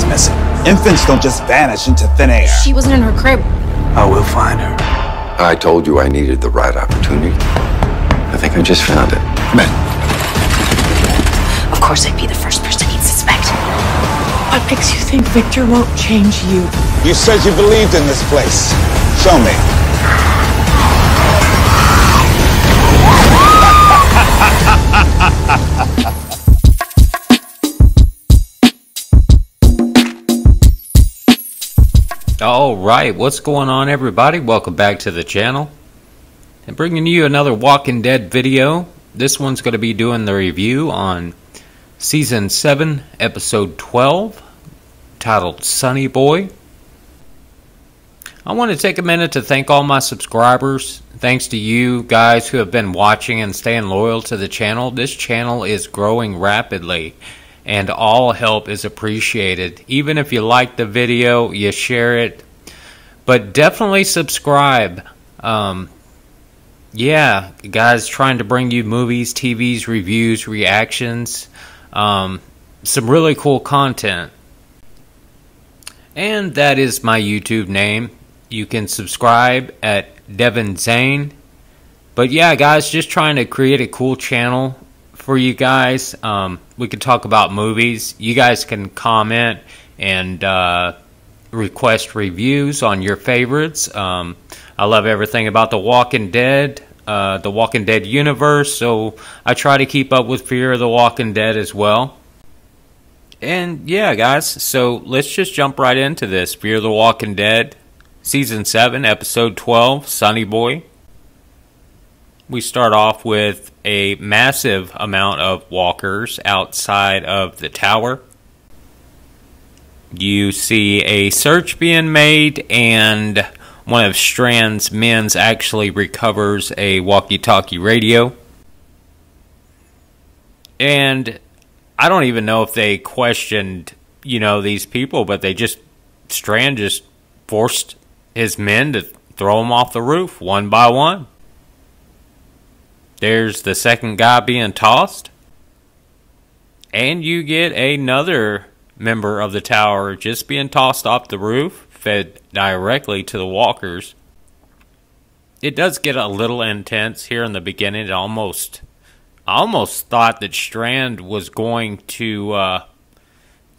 missing. Infants don't just vanish into thin air. She wasn't in her crib. I will find her. I told you I needed the right opportunity. I think I just found it. Come in. Of course I'd be the first person he'd suspect. What makes you think Victor won't change you? You said you believed in this place. Show me. Alright, what's going on, everybody? Welcome back to the channel. And bringing you another Walking Dead video. This one's going to be doing the review on Season 7, Episode 12, titled Sonny Boy. I want to take a minute to thank all my subscribers. Thanks to you guys who have been watching and staying loyal to the channel. This channel is growing rapidly, and all help is appreciated. Even if you like the video, you share it, but definitely subscribe. Yeah, guys, trying to bring you movies, TVs, reviews, reactions, some really cool content. And that is my YouTube name. You can subscribe at Devin Zane. But yeah, guys, just trying to create a cool channel for you guys. We can talk about movies. You guys can comment and request reviews on your favorites. I love everything about The Walking Dead, the Walking Dead universe, so I try to keep up with Fear of the Walking Dead as well. And yeah, guys, so let's just jump right into this. Fear of the Walking Dead, Season 7, Episode 12, Sonny Boy. We start off with a massive amount of walkers outside of the tower. You see a search being made, and one of Strand's men actually recovers a walkie-talkie radio. And I don't even know if they questioned, these people, but Strand just forced his men to throw him off the roof one by one. There's the second guy being tossed. And you get another member of the tower just being tossed off the roof, fed directly to the walkers. It does get a little intense here in the beginning. I almost thought that Strand was going to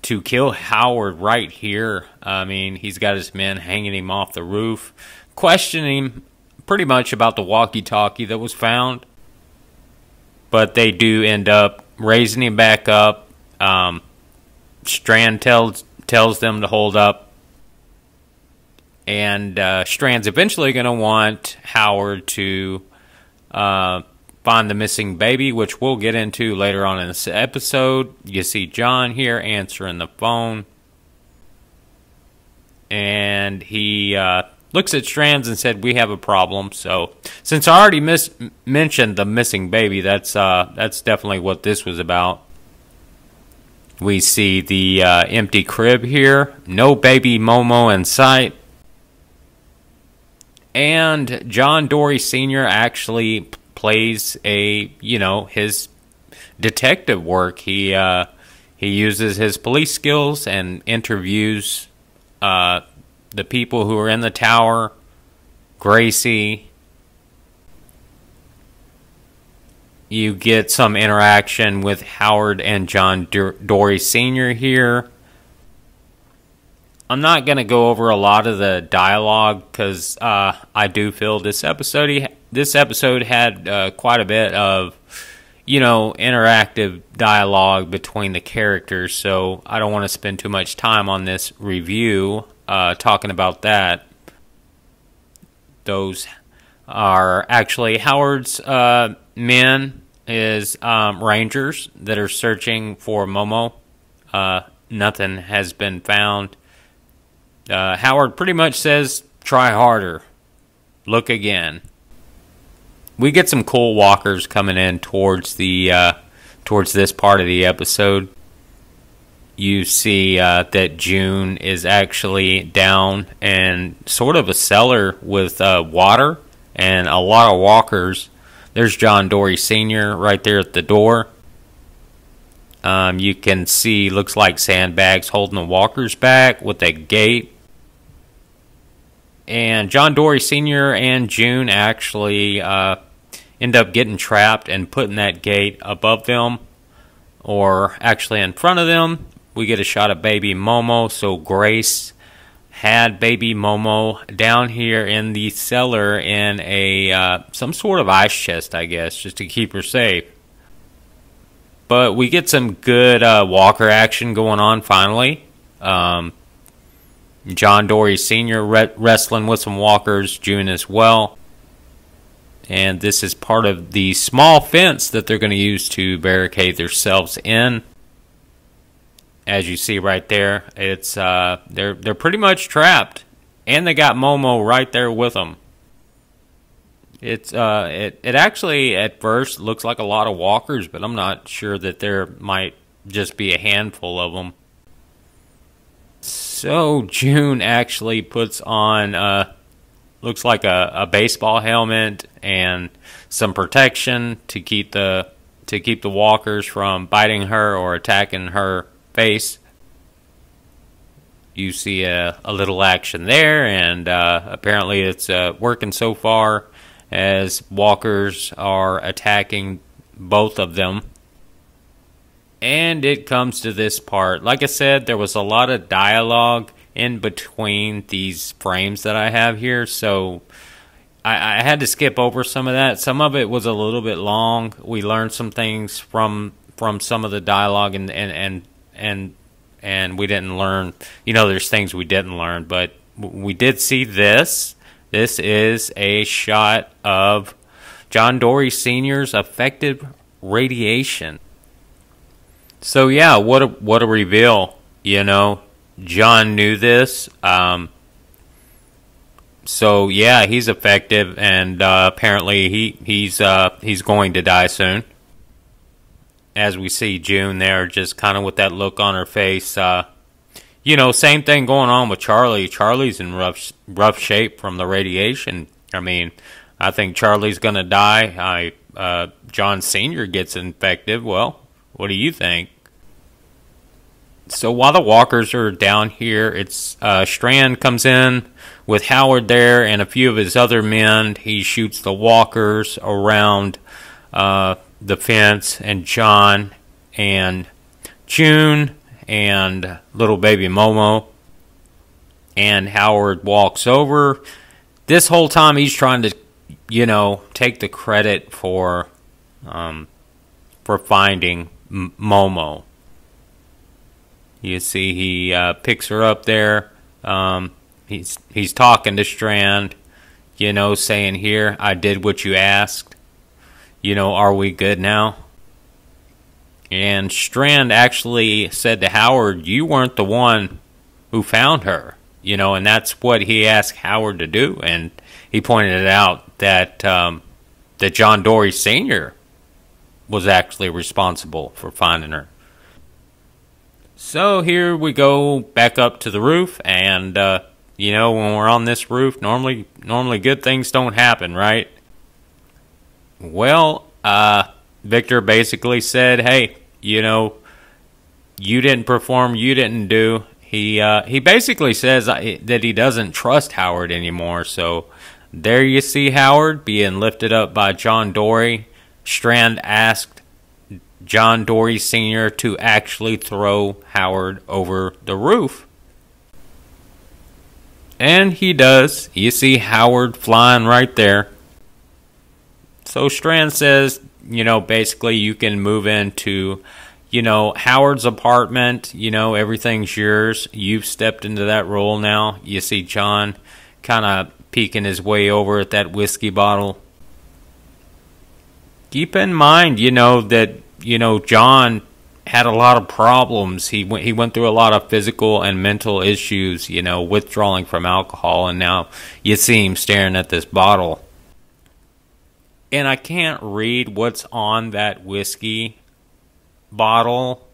kill Howard right here. I mean, he's got his men hanging him off the roof, questioning him pretty much about the walkie-talkie that was found. But they do end up raising him back up. Strand tells them to hold up. And Strand's eventually going to want Howard to find the missing baby, which we'll get into later on in this episode. You see John here answering the phone. And he looks at Strands and said, "We have a problem." So, since I already mentioned the missing baby, that's definitely what this was about. We see the empty crib here. No baby Momo in sight. And John Dory Sr. actually plays his detective work. He uses his police skills and interviews the people who are in the tower, Gracie. You get some interaction with Howard and John Dory Sr. here. I'm not going to go over a lot of the dialogue because I do feel this episode had quite a bit of, interactive dialogue between the characters, so I don't want to spend too much time on this review talking about that. Those are actually Howard's men, his rangers that are searching for Momo. Nothing has been found. Howard pretty much says, "Try harder. Look again." We get some cool walkers coming in towards this part of the episode. You see that June is actually down in sort of a cellar with water and a lot of walkers. There's John Dory Sr. right there at the door. You can see, looks like sandbags holding the walkers back with a gate. And John Dory Sr. and June actually end up getting trapped and putting that gate above them, or actually in front of them. We get a shot of baby Momo. So Grace had baby Momo down here in the cellar in a some sort of ice chest, I guess, just to keep her safe. But we get some good walker action going on finally. John Dory Sr. wrestling with some walkers, June as well. And this is part of the small fence that they're going to use to barricade themselves in. As you see right there, it's they're pretty much trapped, and they got Momo right there with them. It's it actually at first looks like a lot of walkers, but I'm not sure that there might just be a handful of them. So June actually puts on looks like a baseball helmet and some protection to keep the walkers from biting her or attacking her face. You see a little action there, and apparently it's working so far, as walkers are attacking both of them. And it comes to this part. Like I said, there was a lot of dialogue in between these frames that I have here, so I had to skip over some of that. Some of it was a little bit long. We learned some things from some of the dialogue, and we didn't learn, there's things we didn't learn, but we did see this. This is a shot of John Dory Sr.'s effective radiation. So yeah, what a reveal, John knew this. So yeah, he's effective, and apparently he's going to die soon. As we see June there, just kind of with that look on her face. Same thing going on with Charlie. Charlie's in rough shape from the radiation. I mean, I think Charlie's going to die. John Sr. gets infected. Well, what do you think? So while the walkers are down here, it's Strand comes in with Howard there and a few of his other men. He shoots the walkers around the fence, and John and June and little baby Momo, and Howard walks over. This whole time he's trying to, take the credit for finding Momo. You see he picks her up there. He's talking to Strand, saying, "Here, I did what you asked. Are we good now?" And Strand actually said to Howard, "You weren't the one who found her." And that's what he asked Howard to do. And he pointed out that that John Dory Sr. was actually responsible for finding her. So here we go back up to the roof, and when we're on this roof, normally good things don't happen, right? Well, Victor basically said, "Hey, you didn't perform, you didn't do." He basically says that he doesn't trust Howard anymore. So there you see Howard being lifted up by John Dory. Strand asked John Dory Sr. to actually throw Howard over the roof. And he does. You see Howard flying right there. So Strand says, basically you can move into, Howard's apartment. Everything's yours. You've stepped into that role now. You see John kind of peeking his way over at that whiskey bottle. Keep in mind, that, John had a lot of problems. He went through a lot of physical and mental issues, withdrawing from alcohol, and now you see him staring at this bottle. And I can't read what's on that whiskey bottle.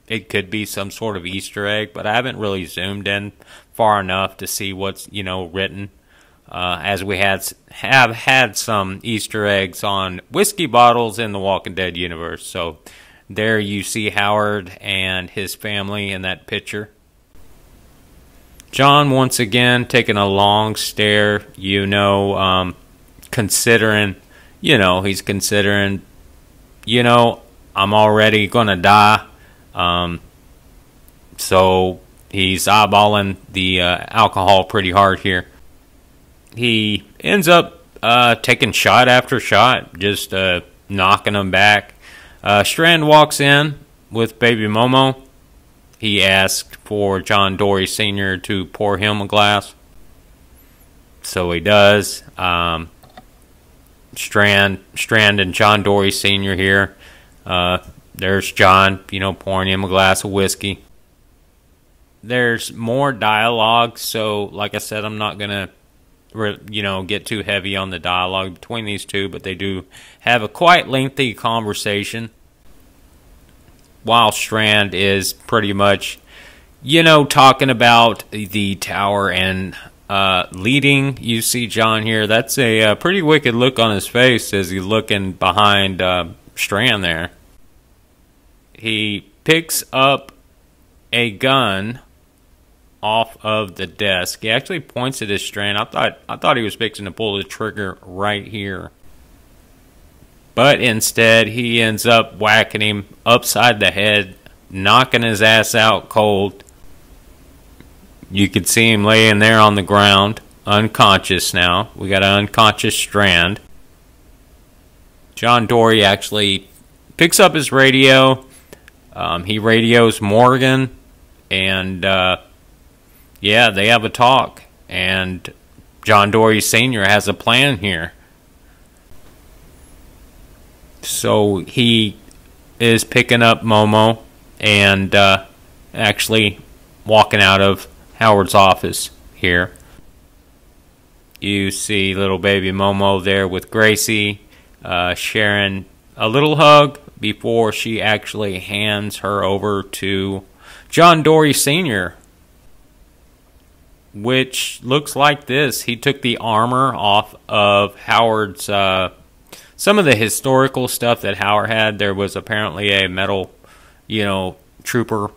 It could be some sort of Easter egg, but I haven't really zoomed in far enough to see what's, written. As we have had some Easter eggs on whiskey bottles in the Walking Dead universe. So There you see Howard and his family in that picture. John once again taking a long stare, considering, he's considering, I'm already gonna die. So he's eyeballing the alcohol pretty hard here. He ends up taking shot after shot, just knocking them back. Strand walks in with baby Momo. He asked for John Dory Sr. to pour him a glass. So he does. Strand and John Dory Sr. here. There's John, pouring him a glass of whiskey. There's more dialogue, so like I said, I'm not going to, get too heavy on the dialogue between these two, but they do have a quite lengthy conversation while Strand is pretty much, talking about the tower and leading. You see John here. That's a pretty wicked look on his face as he's looking behind Strand there. He picks up a gun off of the desk. He actually points at his Strand. I thought he was fixing to pull the trigger right here. But instead, he ends up whacking him upside the head, knocking his ass out cold. You can see him laying there on the ground, unconscious now. We got an unconscious Strand. John Dory actually picks up his radio. He radios Morgan, and yeah, they have a talk. And John Dory Sr. has a plan here. So he is picking up Momo and actually walking out of Howard's office here. You see little baby Momo there with Gracie sharing a little hug before she actually hands her over to John Dory Sr., which looks like this. He took the armor off of Howard's some of the historical stuff that Howard had. There was apparently a metal, trooper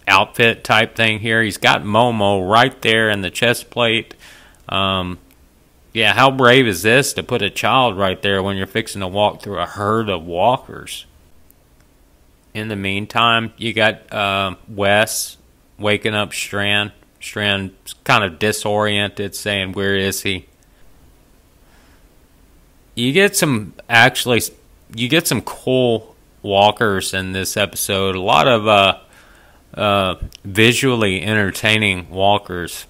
outfit type thing here. He's got Momo right there in the chest plate. Yeah, how brave is this to put a child right there when you're fixing to walk through a herd of walkers? In the meantime, you got Wes waking up Strand. Strand's kind of disoriented, saying, "Where is he?" You get some cool walkers in this episode. A lot of visually entertaining walkers.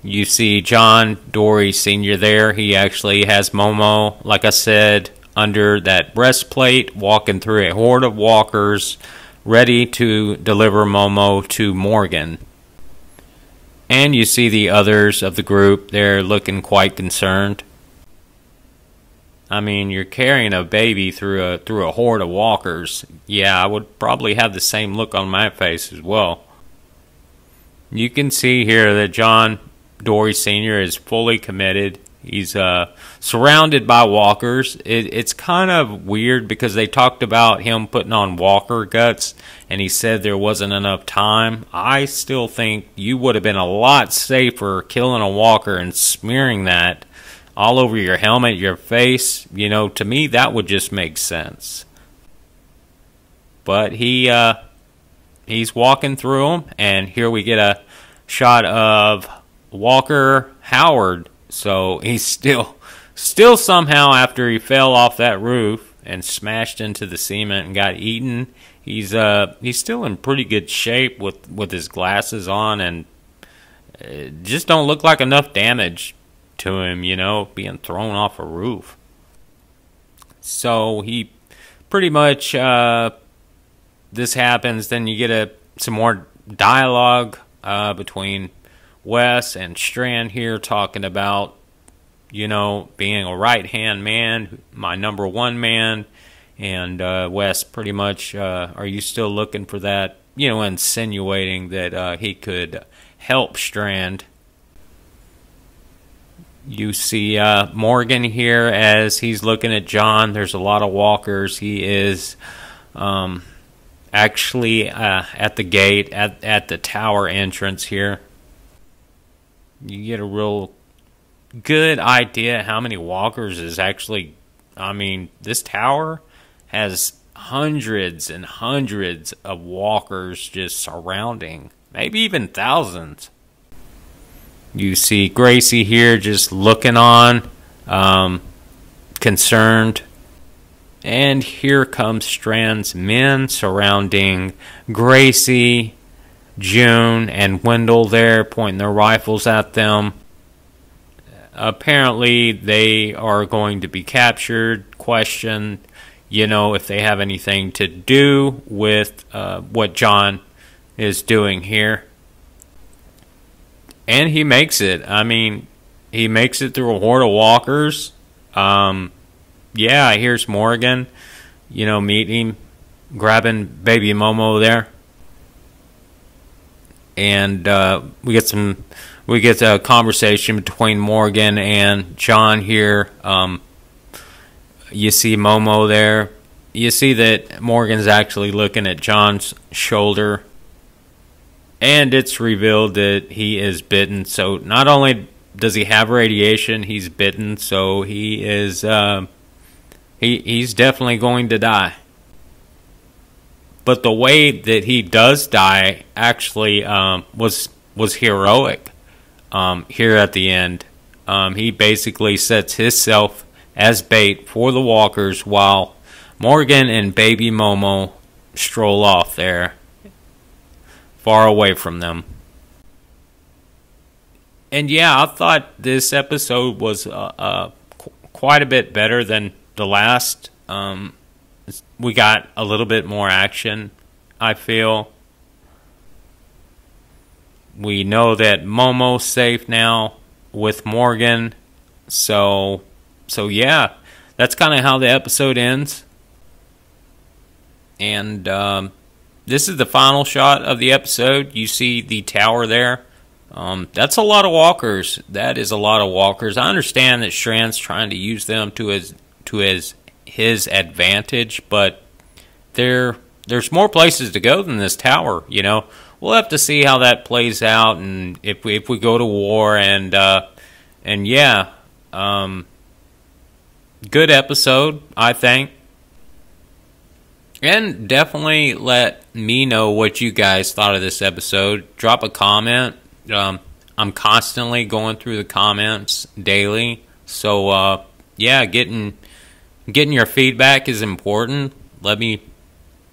You see John Dory Sr. there. He actually has Momo, like I said, under that breastplate, walking through a horde of walkers, ready to deliver Momo to Morgan. And you see the others of the group. They're looking quite concerned. I mean, you're carrying a baby through a horde of walkers. Yeah, I would probably have the same look on my face as well. You can see here that John Dory Sr. is fully committed. He's surrounded by walkers. It's kind of weird because they talked about him putting on walker guts, and he said there wasn't enough time. I still think you would have been a lot safer killing a walker and smearing that all over your helmet, your face. To me, that would just make sense. But he's walking through them, and here we get a shot of Walker Howard. So he's still somehow, after he fell off that roof and smashed into the cement and got eaten, he's still in pretty good shape with his glasses on, and just don't look like enough damage to him, being thrown off a roof. So he pretty much, this happens, then you get some more dialogue between Wes and Strand here, talking about, being a right-hand man, my number one man, and Wes pretty much, are you still looking for that, insinuating that he could help Strand. You see Morgan here as he's looking at John. There's a lot of walkers. He is Actually, at the gate, at the tower entrance here. You get a real good idea how many walkers is actually. I mean, this tower has hundreds and hundreds of walkers just surrounding, maybe even thousands. You see Gracie here just looking on, concerned. And here comes Strand's men surrounding Gracie, June, and Wendell there, pointing their rifles at them. Apparently, they are going to be captured, questioned, you know, if they have anything to do with what John is doing here. And he makes it. I mean, he makes it through a horde of walkers. Yeah, here's Morgan, you know, meeting, grabbing baby Momo there. And we get a conversation between Morgan and John here. You see Momo there. You see that Morgan's actually looking at John's shoulder. And it's revealed that he is bitten. So not only does he have radiation, he's bitten. So he is he's definitely going to die. But the way that he does die actually was heroic. Here at the end, he basically sets himself as bait for the walkers while Morgan and baby Momo stroll off there, far away from them. And yeah, I thought this episode was quite a bit better than the last. We got a little bit more action, I feel. We know that Momo's safe now with Morgan. So yeah, that's kind of how the episode ends. And this is the final shot of the episode. You see the tower there. That's a lot of walkers. That is a lot of walkers. I understand that Strand's trying to use them to his advantage, but there's more places to go than this tower, you know. We'll have to see how that plays out, and if we go to war, and yeah, good episode, I think. And definitely let me know what you guys thought of this episode. Drop a comment. I'm constantly going through the comments daily, so yeah, getting your feedback is important. Let me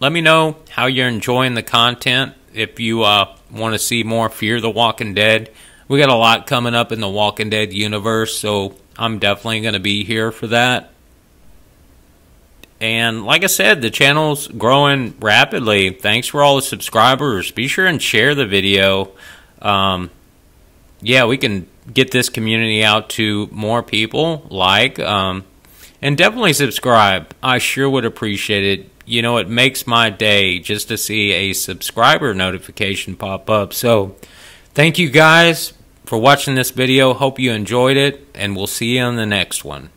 know how you're enjoying the content. If you want to see more Fear the Walking Dead, we got a lot coming up in the Walking Dead universe, so I'm definitely going to be here for that. And like I said, the channel's growing rapidly. Thanks for all the subscribers. Be sure and share the video. Yeah, we can get this community out to more people. And definitely subscribe. I sure would appreciate it. You know, it makes my day just to see a subscriber notification pop up. So, thank you guys for watching this video. Hope you enjoyed it, and we'll see you on the next one.